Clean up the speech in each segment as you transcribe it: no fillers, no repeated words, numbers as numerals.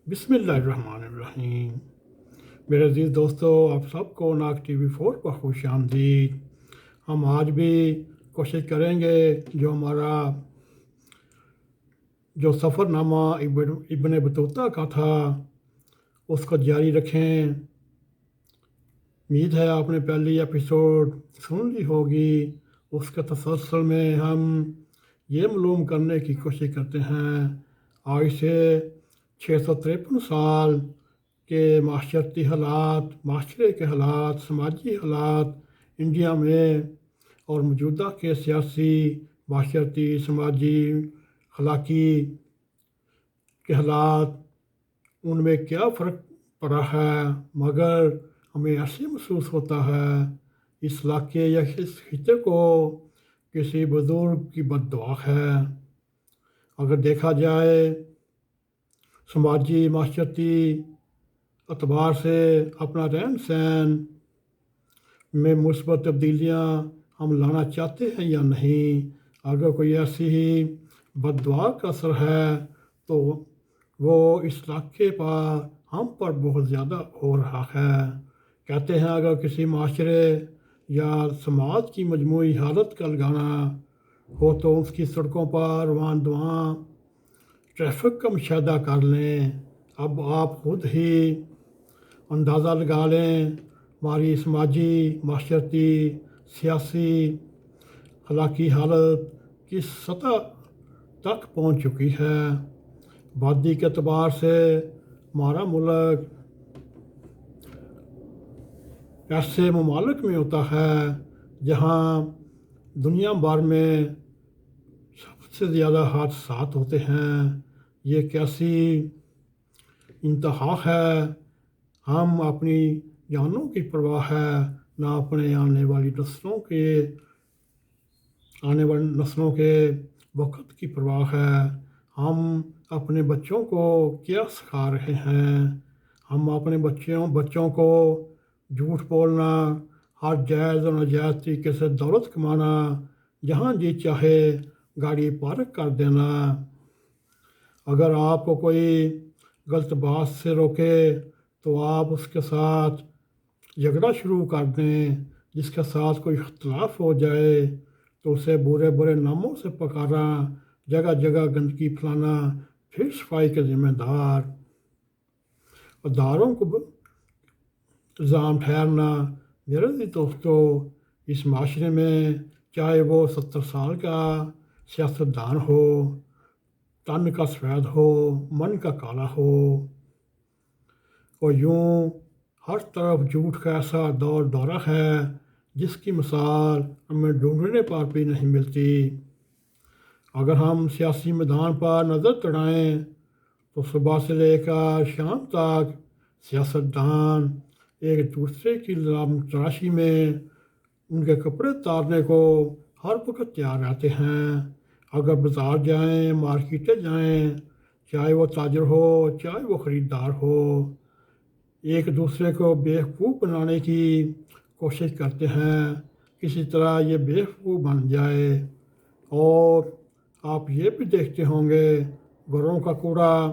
बिस्मिल्लाहिर्रहमानिर्रहीम। मेरे अजीज़ दोस्तों, आप सबको नाग TV4 पर खुश आमदीद। हम आज भी कोशिश करेंगे जो हमारा जो सफ़रनामा इब्न बतूता का था उसको जारी रखें। उम्मीद है आपने पहली एपिसोड सुन ली होगी। उसके तसलसल में हम ये मालूम करने की कोशिश करते हैं आज से 653 साल के माशरती हालात, माशरे के हालात, समाजी हालात इंडिया में और मौजूदा के सियासी, माशरती, समाजी, अखलाकी के हालात, उनमें क्या फ़र्क पड़ा है। मगर हमें ऐसे महसूस होता है इस इलाके या इस खिते को किसी बुज़ुर्ग की बद्दुआ है। अगर देखा जाए समाजी, माशरती एतबार से अपना रहन सहन में मुस्बत तब्दीलियाँ हम लाना चाहते हैं या नहीं। अगर कोई ऐसी ही बद्दुआ का असर है तो वो इस इलाके पर हम पर बहुत ज़्यादा हो रहा है। कहते हैं अगर किसी माशरे या समाज की मजमूई हालत का लगाना हो तो उसकी सड़कों पर रवान दवां ट्रैफिक का मुशाहिदा कर लें। अब आप खुद ही अंदाज़ा लगा लें हमारी समाजी, माशरती, सियासी, अखलाकी हालत किस सतह तक पहुँच चुकी है। आबादी के अतबार से हमारा मुल्क ऐसे ममालिक में होता है जहाँ दुनिया भर में सबसे ज़्यादा हादसात होते हैं। ये कैसी इंतहा है। हम अपनी जानों की परवाह है ना अपने आने वाली नस्लों के वक्त की परवाह है। हम अपने बच्चों को क्या सिखा रहे हैं। हम अपने बच्चों को झूठ बोलना, हर जायज़ और नाजायज़ तरीके से दौलत कमाना, जहाँ जी चाहे गाड़ी पार्क कर देना। अगर आपको कोई गलत बात से रोके तो आप उसके साथ झगड़ा शुरू कर दें। जिसके साथ कोई इख्तलाफ हो जाए तो उसे बुरे बुरे नामों से पुकारा, जगह जगह गंदगी फैलाना, फिर सफाई के ज़िम्मेदार अदारों को इल्ज़ाम ठहरना। मेरे भी दोस्तों, इस माशरे में चाहे वो 70 साल का सियासतदान हो, तन का सफ़ेद हो, मन का काला हो, और यूं हर तरफ झूठ का ऐसा दौर दौरा है जिसकी मिसाल हमें ढूंढने पर भी नहीं मिलती। अगर हम सियासी मैदान पर नज़र दौड़ाएं तो सुबह से लेकर शाम तक सियासतदान एक दूसरे की तलाशी में उनके कपड़े उतारने को हर वक्त तैयार रहते हैं। अगर बाज़ार जाएं, मार्केटें जाएं, चाहे वो ताजर हो चाहे वो ख़रीदार हो, एक दूसरे को बेवकूफ़ बनाने की कोशिश करते हैं। किसी तरह ये बेवकूफ़ बन जाए। और आप ये भी देखते होंगे घरों का कूड़ा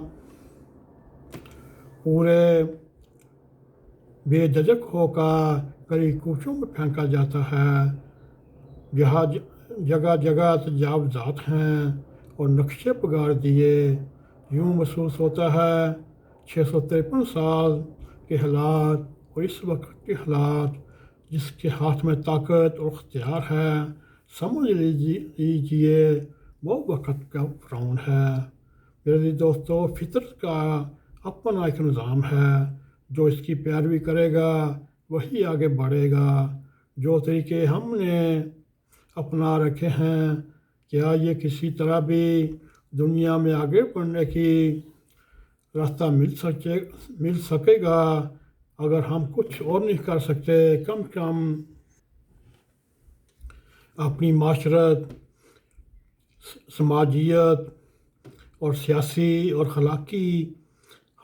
पूरे बेझिझक होकर गली कूचों में फेंका जाता है। जहाँ जगह जगह तजावज़ात हैं और नक्शे बिगाड़ दिए। यूँ महसूस होता है 653 साल के हालात और इस वक्त के हालात जिसके हाथ में ताकत और अख्तियार है, समझ लीजिए वो वक्त का फ़िरौन है। मेरे दोस्तों, फितरत का अपना एक निज़ाम है। जो इसकी पैरवी करेगा वही आगे बढ़ेगा। जो तरीके हमने अपना रखे हैं, क्या ये किसी तरह भी दुनिया में आगे बढ़ने की रास्ता मिल सकेगा। अगर हम कुछ और नहीं कर सकते, कम से कम अपनी माशरत, समाजियत और सियासी और अखलाकी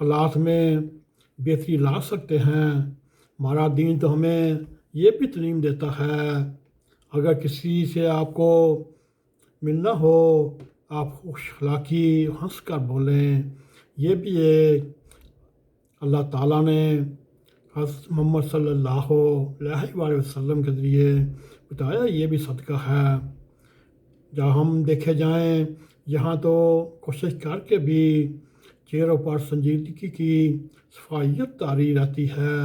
हालात में बेहतरी ला सकते हैं। हमारा दीन तो हमें ये भी तालीम देता है अगर किसी से आपको मिलना हो आप खुश अखलाकी हंस कर बोलें। ये भी एक اللہ تعالیٰ نے حضرت محمد صلی اللہ علیہ وسلم کے ذریعے بتایا یہ بھی صدقہ ہے۔ جہاں ہم دیکھے جائیں یہاں تو کوشش کر کے بھی چہروں پر سنجیدگی کی صفائیت طاری رہتی ہے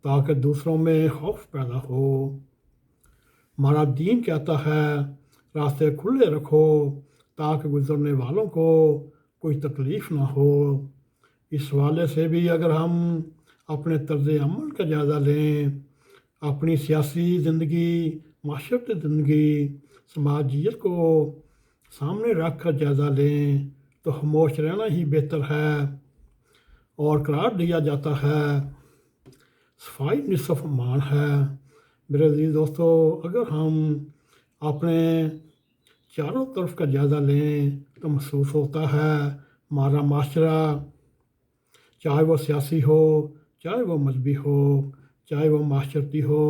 تاکہ دوسروں میں خوف پیدا ہو۔ ہمارا دین کہتا ہے راستے کھلے رکھو تاکہ گزرنے والوں کو کوئی تکلیف نہ ہو۔ اس حوالے سے بھی اگر ہم اپنے طرز عمل کا جائزہ لیں، اپنی سیاسی زندگی، معاشرتی زندگی، سماجیت کو سامنے رکھ کر جائزہ لیں تو خاموش رہنا ہی بہتر ہے۔ اور قرار دیا جاتا ہے صفائی نصف ایمان ہے۔ میرے عزیز دوستو، اگر ہم اپنے چاروں طرف کا جائزہ لیں تو محسوس ہوتا ہے ہمارا معاشرہ، چاہے وہ سیاسی ہو، چاہے وہ مذہبی ہو، چاہے وہ معاشرتی ہو،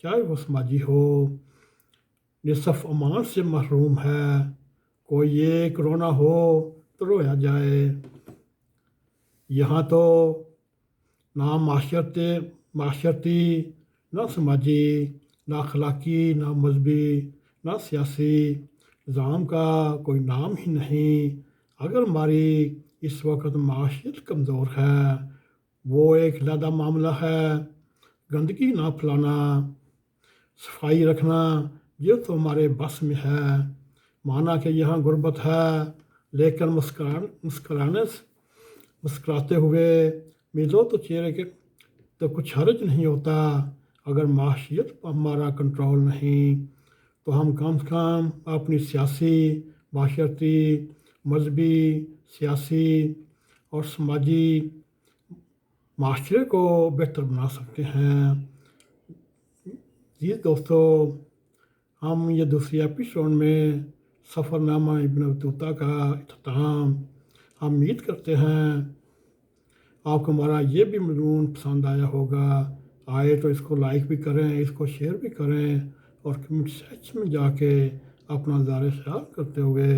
چاہے وہ سماجی ہو، نصف امان سے محروم ہے۔ کوئی ایک رونا ہو تو رویا جائے۔ یہاں تو نہ معاشرتی، نہ سماجی، نہ اخلاقی، نہ مذہبی، نہ سیاسی نظام کا کوئی نام ہی نہیں۔ اگر ہماری اس وقت معاشیت کمزور ہے وہ ایک علیحدہ معاملہ ہے۔ گندگی نہ پھیلانا، صفائی رکھنا یہ تو ہمارے بس میں ہے۔ مانا کہ یہاں غربت ہے لیکن مسکراتے ہوئے ملو تو چہرے کے تو کچھ حرج نہیں ہوتا۔ اگر معاشیت پر ہمارا کنٹرول نہیں تو ہم کم سے کم اپنی سیاسی، معاشرتی، مذہبی، سیاسی اور سماجی معاشرے کو بہتر بنا سکتے ہیں۔ جی دوستو، ہم یہ دوسری ایپیسوڈ میں سفر نامہ ابن بطوطہ کا اختتام ہم امید کرتے ہیں آپ کو ہمارا یہ بھی مضمون پسند آیا ہوگا۔ آئے تو اس کو لائک بھی کریں، اس کو شیئر بھی کریں اور کمنٹ سیکشن میں جا کے اپنا نظر خیال کرتے ہوئے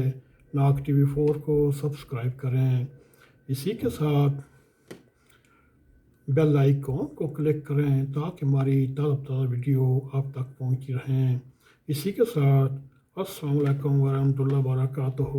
ناگ ٹی وی 4 کو سبسکرائب کریں۔ اسی کے ساتھ بیل آئیکن کو کلک کریں تاکہ ہماری تازہ ویڈیو آپ تک پہنچتی رہیں۔ اسی کے ساتھ السلام علیکم ورحمۃ اللہ وبرکاتہ۔